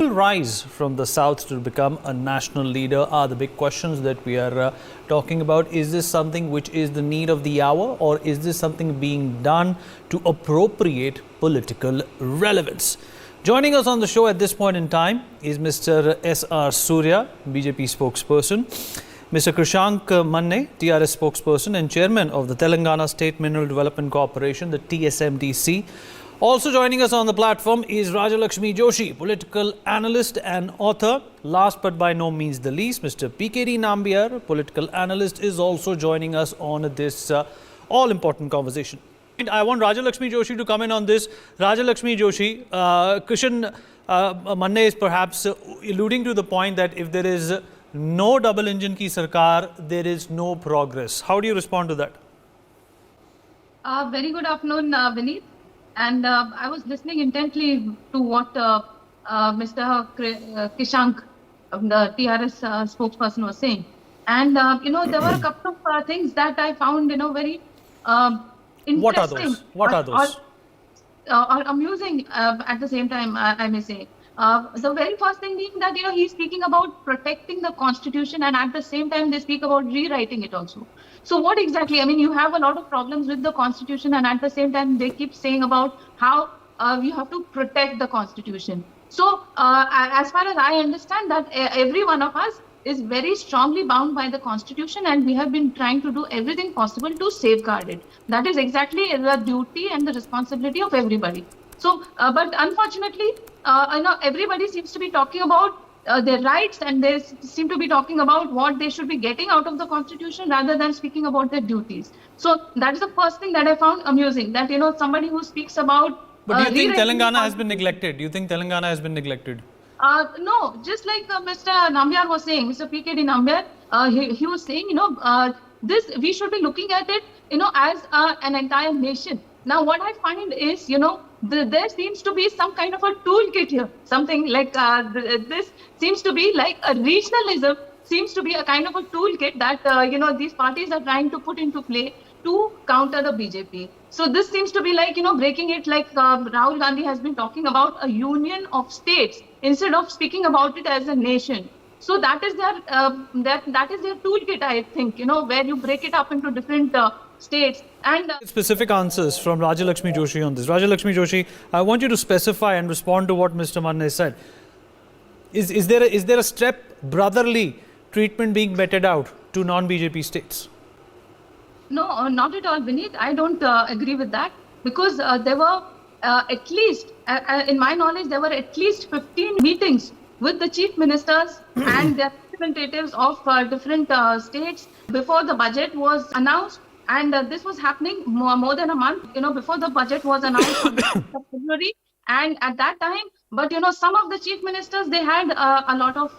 will rise from the south to become a national leader are the big questions that we are talking about. Is this something which is the need of the hour, or is this something being done to appropriate political relevance? Joining us on the show at this point in time is Mr. S.R. Surya, BJP spokesperson, Mr. Krishank Manne, TRS spokesperson and chairman of the Telangana State Mineral Development Corporation, the TSMDC. Also joining us on the platform is Rajalakshmi Joshi, political analyst and author. Last but by no means the least, Mr. PKD Nambiar, political analyst, is also joining us on this all-important conversation. I want Rajalakshmi Joshi to come in on this. Rajalakshmi Joshi, Krishan Manne is perhaps alluding to the point that if there is no double engine ki sarkar, there is no progress. How do you respond to that? Very good afternoon, Vineet. And I was listening intently to what Mr. Krishank, the TRS spokesperson, was saying. And, there were a couple of things that I found, very interesting. What are those? Or amusing at the same time, I may say. The very first thing being that, he's speaking about protecting the constitution, and at the same time, they speak about rewriting it also. So what exactly? You have a lot of problems with the constitution, and at the same time, they keep saying about how you have to protect the constitution. So as far as I understand that every one of us is very strongly bound by the constitution, and we have been trying to do everything possible to safeguard it. That is exactly the duty and the responsibility of everybody. So, but unfortunately, everybody seems to be talking about their rights, and they seem to be talking about what they should be getting out of the constitution rather than speaking about their duties. So that is the first thing that I found amusing, that, somebody who speaks about... But do you think Telangana has been neglected? Do you think Telangana has been neglected? No, just like Mr. Nambiar was saying, Mr. PKD Nambiar, he was saying, this, we should be looking at it, as an entire nation. Now, what I find is, there seems to be some kind of a toolkit here. Something like this seems to be like a regionalism, seems to be a kind of a toolkit that, these parties are trying to put into play to counter the BJP. So this seems to be like, breaking it, like Rahul Gandhi has been talking about a union of states instead of speaking about it as a nation. So that is their that is their toolkit, I think, where you break it up into different states. And specific answers from Rajalakshmi Joshi on this. Rajalakshmi Joshi, I want you to specify and respond to what Mr. Manne said. Is there a step brotherly treatment being meted out to non-BJP states? No, not at all, Vineet. I don't agree with that, because there were at least, in my knowledge, there were at least 15 meetings with the chief ministers and their representatives of different states before the budget was announced. And this was happening more than a month, before the budget was announced on February. And at that time, but, some of the chief ministers, they had a lot of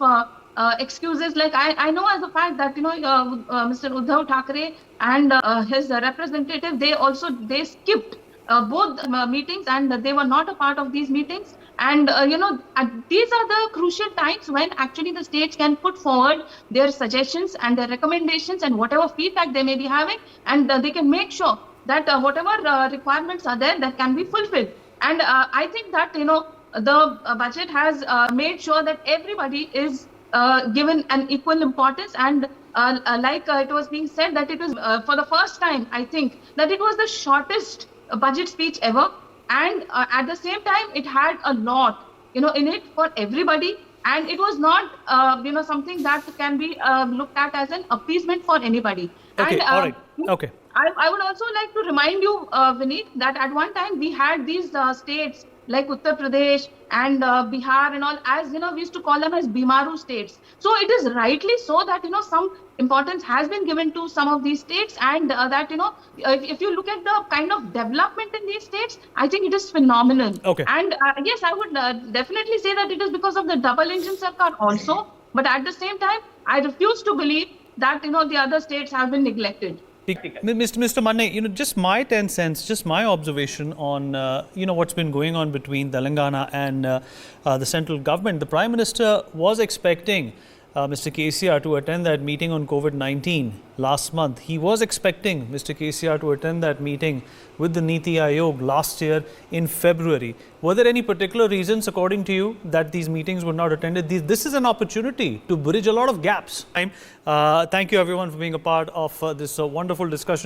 excuses. Like I know as a fact that, Mr. Uddhav Thackeray and his representative, they skipped both meetings, and they were not a part of these meetings. And, these are the crucial times when actually the states can put forward their suggestions and their recommendations and whatever feedback they may be having, and they can make sure that whatever requirements are there, that can be fulfilled. And I think that, the budget has made sure that everybody is given an equal importance. And like it was being said, that it was for the first time, I think, that it was the shortest budget speech ever. And at the same time, it had a lot, in it for everybody. And it was not, something that can be looked at as an appeasement for anybody. Okay, and, all right. Okay. I would also like to remind you, Vineet, that at one time we had these states like Uttar Pradesh and Bihar and all, as, we used to call them as Bimaru states. So it is rightly so that, some importance has been given to some of these states, and that, if you look at the kind of development in these states, I think it is phenomenal. Okay. And yes, I would definitely say that it is because of the double engine sarkar also. But at the same time, I refuse to believe that, the other states have been neglected. Mr. Manne, just my 10 cents, just my observation on, what's been going on between Telangana and the central government. The Prime Minister was expecting Mr. KCR to attend that meeting on COVID-19 last month. He was expecting Mr. KCR to attend that meeting with the Niti Aayog last year in February. Were there any particular reasons, according to you, that these meetings were not attended? This is an opportunity to bridge a lot of gaps. Thank you, everyone, for being a part of this wonderful discussion.